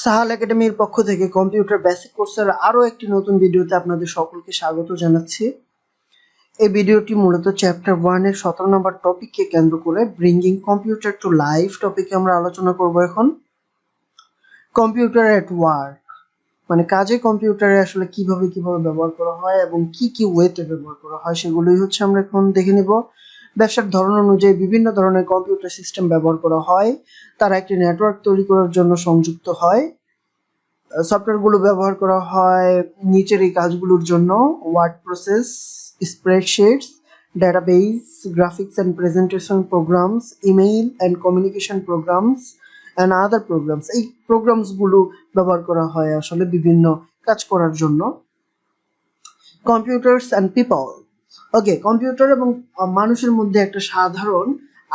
সাহাল একাডেমির পক্ষ থেকে কম্পিউটার বেসিক কোর্সের আরও একটি নতুন ভিডিওতে আপনাদের সকলকে স্বাগত জানাচ্ছি। এই ভিডিওটি মূলত চ্যাপ্টার 1 এর 17 নম্বর টপিককে কেন্দ্র করে ব্রিঙ্গিং কম্পিউটার টু লাইফ টপিকে আমরা আলোচনা করব। এখন কম্পিউটার এট ওয়ার্ক মানে কাজে কম্পিউটারে আসলে কিভাবে ব্যবহার করা হয় এবং কি ওয়েতে ব্যবহার করা হয় সেগুলোই হচ্ছে আমরা এখন দেখে নিব। ব্যবসার ধরন অনুযায়ী বিভিন্ন ধরনের কম্পিউটার সিস্টেম ব্যবহার করা হয়, তারা একটি নেটওয়ার্ক তৈরি করার জন্য সংযুক্ত হয়। সফটওয়্যারগুলো ব্যবহার করা হয় নিচের এই কাজগুলোর জন্য: word process, spreadsheets, database, graphics and presentation programs, email and communication programs and other programs. এই প্রোগ্রামসগুলো ব্যবহার করা হয় আসলে বিভিন্ন কাজ করার জন্য। Computers and people. Okay, computer এবং মানুষের মধ্যে একটা সাধারণ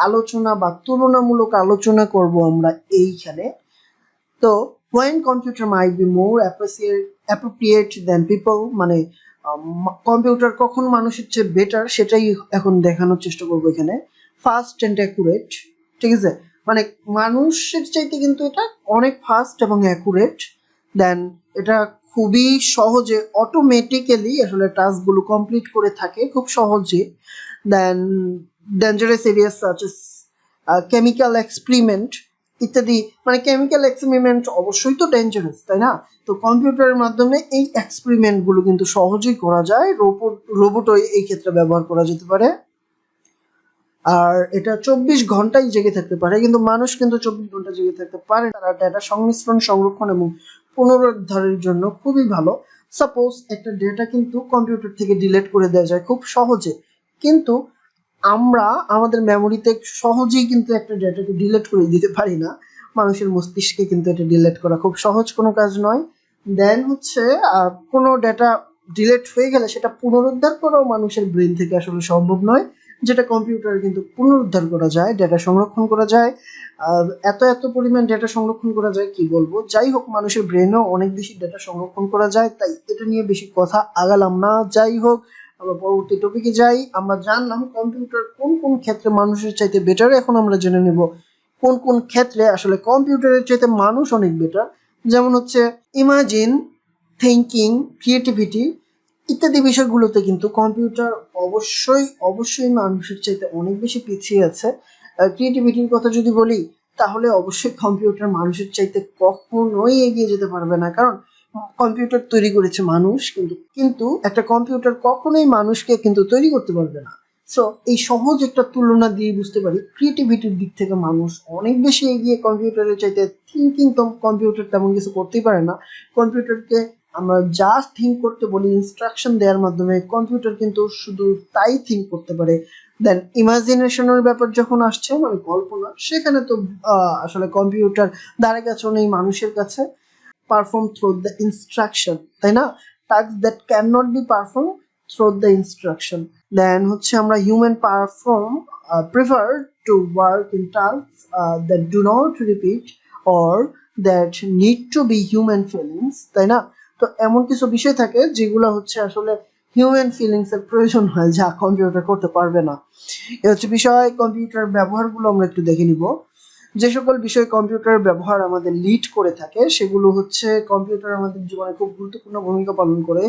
আলোচনা বা তুলনামূলক আলোচনা করব আমরা এইখানে। তো when computer might be more appropriate than people, মানে কম্পিউটার কখন মানুষের চেয়ে বেটার সেটাই এখন দেখানোর চেষ্টা করবো এখানে। ফাস্ট অ্যান্ড অ্যাকুরেট, ঠিক আছে, মানে মানুষের চাইতে কিন্তু এটা অনেক ফাস্ট এবং অ্যাকুরেট। দেন এটা খুবই সহজে অটোমেটিক্যালি আসলে টাস্কগুলো কমপ্লিট করে থাকে খুব সহজে। Then dangerous areas such as chemical experiment ইত্যাদি, মানে কেমিক্যাল এক্সপেরিমেন্ট অবশ্যই তো ডেঞ্জারাস, তাই না? তো কম্পিউটারের মাধ্যমে এই এক্সপেরিমেন্টগুলো কিন্তু সহজেই করা যায়। রোবটও এই ক্ষেত্রে ব্যবহার করা যেতে পারে। আর এটা 24 ঘন্টাই জেগে থাকতে পারে, কিন্তু মানুষ কিন্তু 24 ঘন্টা জেগে থাকতে পারে না। তারা ডেটা সংমিশ্রণ, সংরক্ষণ এবং পুনরুদ্ধারের জন্য খুবই ভালো। সাপোজ একটা ডেটা কিন্তু কম্পিউটার থেকে ডিলিট করে দেওয়া যায় খুব সহজে, কিন্তু আমরা আমাদের মেমোরিতে সহজেই কিন্তু একটা ডেটাকে ডিলিট করে দিতে পারি না। মানুষের মস্তিষ্কে কিন্তু এটা ডিলিট করা খুব সহজ কোনো কাজ নয়। দেন হচ্ছে কোনো ডেটা ডিলিট হয়ে গেলে সেটা পুনরুদ্ধার করাও মানুষের ব্রেন থেকে আসলে সম্ভব নয়, যেটা কম্পিউটারে কিন্তু পুনরুদ্ধার করা যায়, ডেটা সংরক্ষণ করা যায়। এত পরিমাণ ডেটা সংরক্ষণ করা যায় কি বলবো। যাই হোক, মানুষের ব্রেনেও অনেক বেশি ডেটা সংরক্ষণ করা যায়, তাই এটা নিয়ে বেশি কথা আগালাম না। যাই হোক, আমরা পরবর্তী টপিকে যাই। আমরা জানলাম কম্পিউটার কোন কোন ক্ষেত্রে মানুষের চাইতে বেটার। এখন আমরা জেনে নেব কোন কোন ক্ষেত্রে আসলে কম্পিউটারের চাইতে মানুষ অনেক বেটার। যেমন হচ্ছে ইমাজিন, থিঙ্কিং, ক্রিয়েটিভিটি ইত্যাদি বিষয়গুলোতে কিন্তু কম্পিউটার অবশ্যই মানুষের চাইতে অনেক বেশি পিছিয়ে আছে। ক্রিয়েটিভিটির কথা যদি বলি, তাহলে অবশ্যই কম্পিউটার মানুষের চাইতে কখনোই এগিয়ে যেতে পারবে না, কারণ কম্পিউটার তৈরি করেছে মানুষ, কিন্তু একটা কম্পিউটার কখনোই মানুষকে কিন্তু তৈরি করতে পারবে না। সো এই সহজ একটা তুলনা দিয়ে বুঝতে পারি ক্রিয়েটিভিটির দিক থেকে মানুষ অনেক বেশি এগিয়ে কম্পিউটারের চাইতে। থিঙ্কিং তো কম্পিউটার তেমন কিছু করতেই পারে না। কম্পিউটারকে আমরা জাস্ট থিঙ্ক করতে বলি ইনস্ট্রাকশন দেওয়ার মাধ্যমে, কম্পিউটার কিন্তু শুধু তাই থিঙ্ক করতে পারে। দেন ইমাজিনেশনের ব্যাপার যখন আসছে, মানে কল্পনা, সেখানে তো আসলে কম্পিউটার দ্বারা কাছে নেই মানুষের কাছে। পারফর্ম থ্রু দ্য ইনস্ট্রাকশন, তাই না? Task that can not be perform through the instruction. Then হচ্ছে আমরা human prefer to work in task that do not repeat or that need to be human feelings, তাই না? তো এমন কিছু বিষয় থাকে যেগুলো হচ্ছে আসলে হিউম্যান ফিলিংস এর প্রয়োজন হয়, যা কম্পিউটার করতে পারবে না। এ হচ্ছে বিষয়। কম্পিউটার ব্যবহারগুলো আমরা একটু দেখে নিব। যে সকল বিষয় কম্পিউটারের ব্যবহার আমাদের লিড করে থাকে সেগুলো হচ্ছে কম্পিউটার আমাদের জীবনে খুব গুরুত্বপূর্ণ ভূমিকা পালন করে।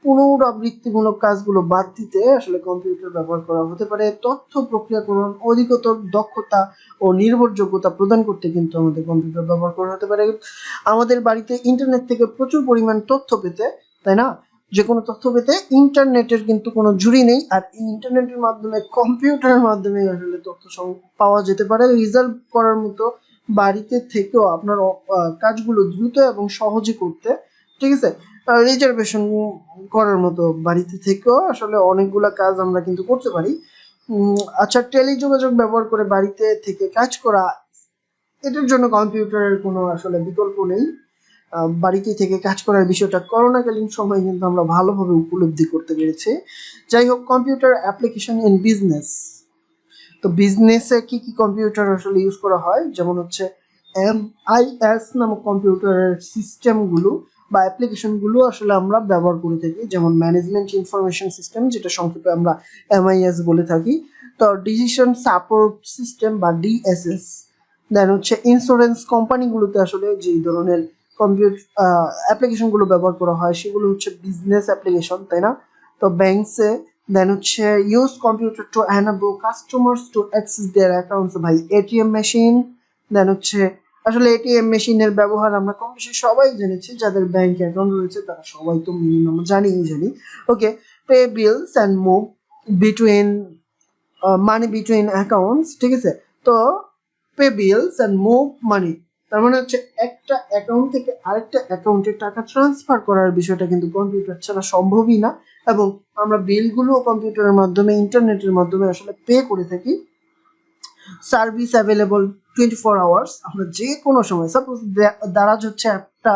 পুনরাবৃত্তিমূলক কাজগুলো বাদ দিতে আসলে কম্পিউটার ব্যবহার করা হতে পারে। তথ্য প্রক্রিয়াকরণ, অধিকতর দক্ষতা ও নির্ভরযোগ্যতা প্রদান করতে কিন্তু আমাদের কম্পিউটার ব্যবহার করা হতে পারে। আমাদের বাড়িতে ইন্টারনেট থেকে প্রচুর পরিমাণ তথ্য পেতে, তাই না? যে কোনো তথ্য পেতে ইন্টারনেটের কিন্তু কোনো জুড়ি নেই, আর ইন্টারনেটের মাধ্যমে কম্পিউটারের মাধ্যমে আসলে তথ্য পাওয়া যেতে পারে। রিজার্ভ করার মতো বাড়িতে থেকেও আপনার কাজগুলো দ্রুত এবং সহজে করতে, ঠিক আছে, রিজার্ভেশন করার মতো বাড়িতে থেকেও আসলে অনেকগুলা কাজ আমরা কিন্তু করতে পারি। আচ্ছা, টেলিযোগাযোগ ব্যবহার করে বাড়িতে থেকে কাজ করা, এটার জন্য কম্পিউটারের কোনো আসলে বিকল্প নেই। বাড়িতে থেকে কাজ করার বিষয়টা করোনাকালীন সময় কিন্তু আমরা ভালোভাবে উপলব্ধি করতে পেরেছি। যাই হোক, কম্পিউটার অ্যাপ্লিকেশন ইন বিজনেস। তো বিজনেসে কি কম্পিউটার আসলে ইউজ করা হয়, যেমন হচ্ছে MIS নামক কম্পিউটারের সিস্টেমগুলো বা অ্যাপ্লিকেশনগুলো আসলে আমরা ব্যবহার করে থাকি, যেমন ম্যানেজমেন্ট ইনফরমেশন সিস্টেম, যেটা সংক্ষেপে আমরা MIS বলে থাকি। তো ডিসিশন সাপোর্ট সিস্টেম বা DSS। দেন হচ্ছে ইন্স্যুরেন্স কোম্পানিগুলোতে আসলে যে ধরনের কম্পিউটার অ্যাপ্লিকেশন গুলো ব্যবহার করা হয় সেগুলো হচ্ছে বিজনেস অ্যাপ্লিকেশন, তাই না? তো ব্যাংকসে দেন হচ্ছে use computer to enable customers to access their accounts, via ATM machine. Then হচ্ছে আসলে এটিএম মেশিনের ব্যবহার আমরা কম বেশি সবাই জেনেছি, যাদের ব্যাংক অ্যাকাউন্ট রয়েছে তারা সবাই তো মিনিমাম জানি। Okay, pay bills and move between money between accounts, ঠিক আছে? তো pay bills and move money, তার মানে হচ্ছে একটা অ্যাকাউন্ট থেকে আরেকটা অ্যাকাউন্টে টাকা ট্রান্সফার করার বিষয়টা কিন্তু কম্পিউটার ছাড়া সম্ভবই না। এবং আমরা বিলগুলো কম্পিউটারের মাধ্যমে ইন্টারনেটের মাধ্যমে আসলে পে করে থাকি। সার্ভিস অ্যাভেলেবল 24 আওয়ার্স, আমরা যে কোনো সময়, সাপোজ দারাজ হচ্ছে একটা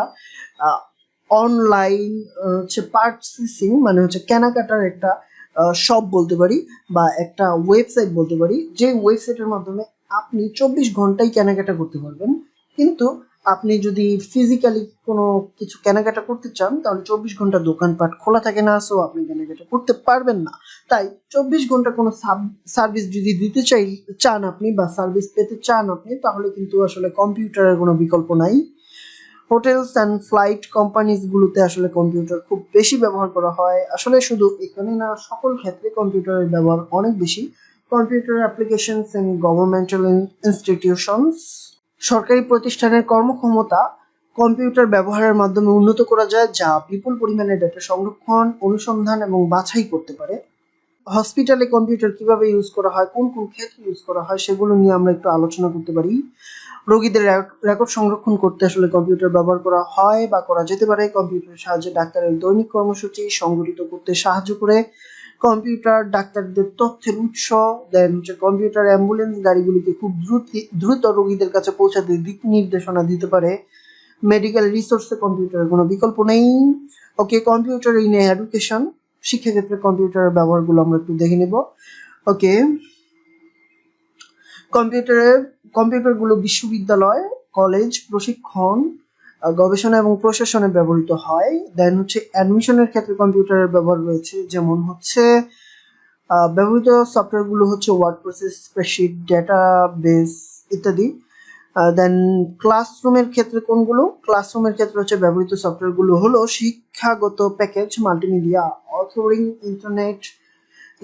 অনলাইন হচ্ছে পারচেসিং মানে হচ্ছে কেনাকাটার একটা শপ বলতে পারি বা একটা ওয়েবসাইট বলতে পারি, যে ওয়েবসাইটের মাধ্যমে আপনি 24 ঘন্টাই কেনাকাটা করতে পারবেন। কিন্তু আপনি যদি ফিজিক্যালি কোনো কিছু কেনাকাটা করতে চান তাহলে 24 ঘন্টা দোকানপাট খোলা থাকে না, সো আপনি কেনাকাটা করতে পারবেন না। তাই 24 ঘন্টা কোনো সার্ভিস যদি দিতে চান আপনি বা সার্ভিস পেতে চান আপনি, তাহলে কিন্তু আসলে কম্পিউটারের কোনো বিকল্প নাই। হোটেলস অ্যান্ড ফ্লাইট কোম্পানিজ গুলোতে আসলে কম্পিউটার খুব বেশি ব্যবহার করা হয়। আসলে শুধু এখানে না, সকল ক্ষেত্রে কম্পিউটারের ব্যবহার অনেক বেশি। Computer applications in governmental institutions, সরকারি প্রতিষ্ঠানের কর্মক্ষমতা কম্পিউটার ব্যবহারের মাধ্যমে উন্নত করা যায়, যা বিপুল পরিমাণে ডেটা সংরক্ষণ, অনুসন্ধান এবং বাছাই করতে পারে। হসপিটালে কম্পিউটার কিভাবে ইউজ করা হয়, কোন কোন ক্ষেত্রে ইউজ করা হয় সেগুলো নিয়ে আমরা একটু আলোচনা করতে পারি। রোগীদের রেকর্ড সংরক্ষণ করতে আসলে কম্পিউটার ব্যবহার করা হয় বা করা যেতে পারে। কম্পিউটারের সাহায্যে ডাক্তারের দৈনিক কর্মসূচি সংগঠিত করতে সাহায্য করে। কম্পিউটার ডাক্তারদের তথ্যের উৎস। দেন হচ্ছে কম্পিউটার অ্যাম্বুলেন্স গাড়িগুলিকে খুব দ্রুত রোগীদের কাছে পৌঁছাতে দিক নির্দেশনা দিতে পারে। মেডিকেল রিসোর্সে কম্পিউটারের কোনো বিকল্প নেই। ওকে, কম্পিউটার ইন এডুকেশন, শিক্ষাক্ষেত্রে কম্পিউটারের ব্যবহারগুলো আমরা একটু দেখে নেব। ওকে, কম্পিউটারগুলো বিশ্ববিদ্যালয়, কলেজ, প্রশিক্ষণ, গবেষণা এবং প্রশাসনে ব্যবহৃত হয়। দেন হচ্ছে অ্যাডমিশনের ক্ষেত্রে কম্পিউটারের ব্যবহার রয়েছে, যেমন হচ্ছে ব্যবহৃত সফটওয়্যারগুলো হচ্ছে ওয়ার্ড প্রসেস, স্প্রেডশিট, ডেটাবেস ইত্যাদি। দেন ক্লাসরুমের ক্ষেত্রে কোনগুলো? ক্লাসরুমের ক্ষেত্রে হচ্ছে ব্যবহৃত সফটওয়্যারগুলো হলো শিক্ষাগত package, multimedia, authoring, internet,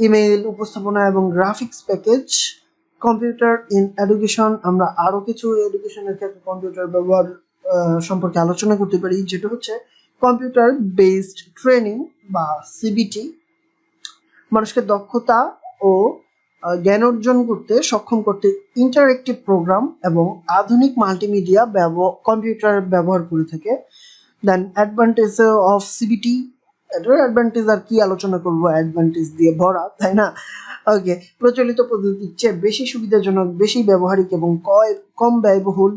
email, উপস্থাপনা এবং graphics package. Computer in education, আমরা আরো কিছু এডুকেশনের ক্ষেত্রে কম্পিউটার ব্যবহার সম্পর্কে আলোচনা করতে পারি, যেটা হচ্ছে কম্পিউটার বেসড ট্রেনিং বা সিবিটি, মানুষকে দক্ষতা ও জ্ঞান অর্জন করতে সক্ষম করতে ইন্টারেক্টিভ প্রোগ্রাম এবং আধুনিক মাল্টিমিডিয়া কম্পিউটার ব্যবহার করে থাকে। দেন অ্যাডভান্টেজ অফ সিবিটি, এটার অ্যাডভান্টেজ আর কি আলোচনা করবো, অ্যাডভান্টেজ দিয়ে ভরা, তাই না? ওকে, প্রচলিত পদ্ধতির চেয়ে বেশি সুবিধাজনক, বেশি ব্যবহারিক এবং কম ব্যয়বহুল।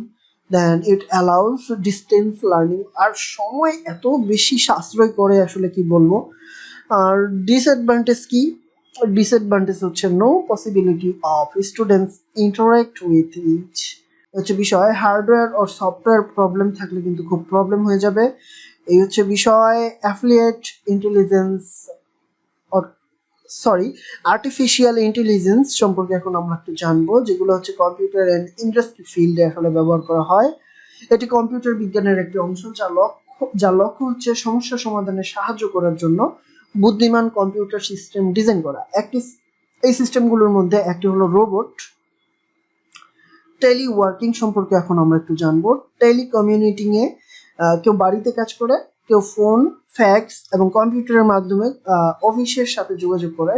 Then it allows distance learning, আর সময় এত বেশি সাশ্রয় করে আসলে কি বলবো। আর ডিসঅ্যাডভান্টেজ কি? ডিসঅ্যাডভান্টেজ হচ্ছে no possibility of students interact with each, হচ্ছে বিষয়। হার্ডওয়্যার ও সফটওয়্যার প্রবলেম থাকলে কিন্তু খুব প্রবলেম হয়ে যাবে, এই হচ্ছে বিষয়। অ্যাফিলিয়েট ইন্টেলিজেন্স আর্টিফিশিয়াল ইন্টেলিজেন্স সম্পর্কে এখন আমরা একটু জানবো, যেগুলো হচ্ছে কম্পিউটার এন্ড ইন্ডাস্ট্রি ফিল্ডে আসলে ব্যবহার করা হয়। এটি কম্পিউটার বিজ্ঞানের একটি অংশ, যার লক্ষ্য হচ্ছে সমস্যা সমাধানে সাহায্য করার জন্য বুদ্ধিমান কম্পিউটার সিস্টেম ডিজাইন করা। এই সিস্টেমগুলোর মধ্যে একটি হলো রোবট। টেলিওয়ার্কিং সম্পর্কে এখন আমরা একটু জানবো। টেলিকমিউনিটিং এ কেউ বাড়িতে কাজ করে, কেউ ফোন, ফ্যাক্স এবং কম্পিউটারের মাধ্যমে অফিসের সাথে যোগাযোগ করে।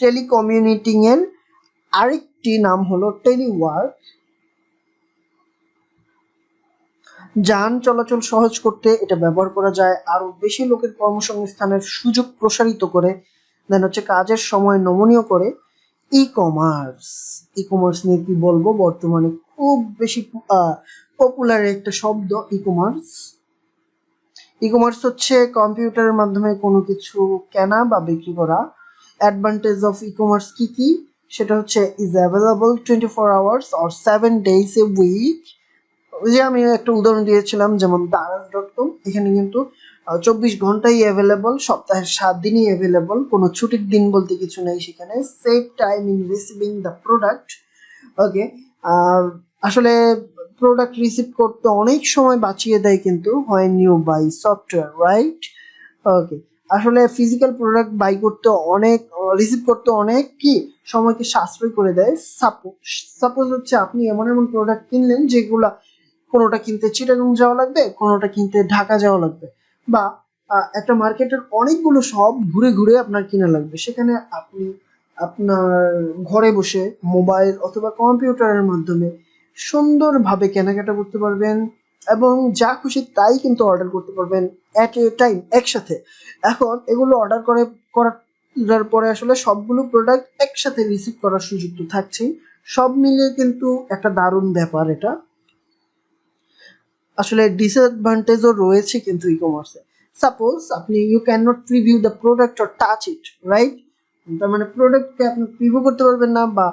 টেলিকমিউনিটিং এর আরেকটি নাম হলো টেলিওয়ার্ক। যান চলাচল সহজ করতে এটা ব্যবহার করা যায়, আরো বেশি লোকের কর্মসংস্থানের সুযোগ প্রসারিত করে। দেন হচ্ছে কাজের সময় নমনীয় করে। ই কমার্স নিয়ে কি বলবো, বর্তমানে খুব বেশি পপুলার একটা শব্দ ই কমার্স হচ্ছে কম্পিউটারের মাধ্যমে কোনো কিছু কেনা বা বিক্রি করা। অ্যাডভান্টেজ অফ ই-কমার্স কি কি? সেটা হচ্ছে is available 24 hours or 7 days a week. ওই যে আমি একটা উদাহরণ দিয়েছিলাম, যেমন daraz.com, এখানে কিন্তু 24 ঘন্টাই অ্যাভেলেবল, সপ্তাহের 7 দিনই অ্যাভেলেবল, কোনো ছুটির দিন বলতে কিছু নেই সেখানে। Save time in receiving the product. Okay, আর আসলে প্রোডাক্ট রিসিভ করতে অনেক সময় বাঁচিয়ে দেয় কিন্তু when you buy software, right? ওকে, আসলে ফিজিক্যাল প্রোডাক্ট বাই করতে অনেক, রিসিভ করতে অনেক কি সময়কে সাশ্রয় করে দেয়। সাপোজ হচ্ছে আপনি এমন এমন প্রোডাক্ট কিনলেন যেগুলা কোনোটা কিনতে চিটাগাং যাওয়া লাগবে, কোনোটা কিনতে ঢাকা যাওয়া লাগবে, বা একটা মার্কেটের অনেকগুলো সব ঘুরে ঘুরে আপনার কিনা লাগবে। সেখানে আপনি আপনার ঘরে বসে মোবাইল অথবা কম্পিউটারের মাধ্যমে সুন্দরভাবে কেনাকাটা করতে পারবেন এবং যা খুশি তাই কিন্তু অর্ডার করতে পারবেন অ্যাট এ টাইম, একসাথে। এখন এগুলো অর্ডার করার পরে আসলে সবগুলো প্রোডাক্ট একসাথে রিসিভ করার সুযোগ তো থাকছেই। সব মিলিয়ে কিন্তু একটা দারুণ ব্যাপার এটা। আসলে ডিসঅ্যাডভান্টেজও রয়েছে কিন্তু ই কমার্সে। সাপোজ আপনি you can not preview the product or touch it, right? তার মানে প্রোডাক্টকে আপনি প্রিভিউ করতে পারবেন না বা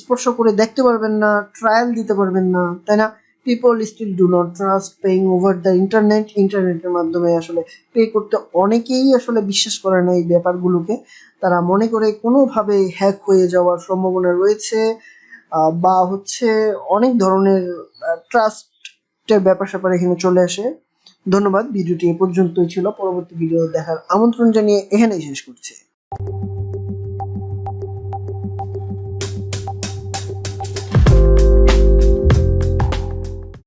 স্পর্শ করে দেখতে পারবেন না, ট্রায়াল দিতে পারবেন না, তাই না? People still do not trust paying over the ইন্টারনেটের মাধ্যমে আসলে পে করতে অনেকেই আসলে বিশ্বাস করে না এই ব্যাপারগুলোকে। তারা মনে করে কোনোভাবে হ্যাক হয়ে যাওয়ার সম্ভাবনা রয়েছে, বা হচ্ছে অনেক ধরনের ট্রাস্টের ব্যাপার স্যাপার এখানে চলে আসে। ধন্যবাদ, ভিডিওটি এ পর্যন্তই ছিল। পরবর্তী ভিডিও দেখার আমন্ত্রণ জানিয়ে এখানেই শেষ করছি।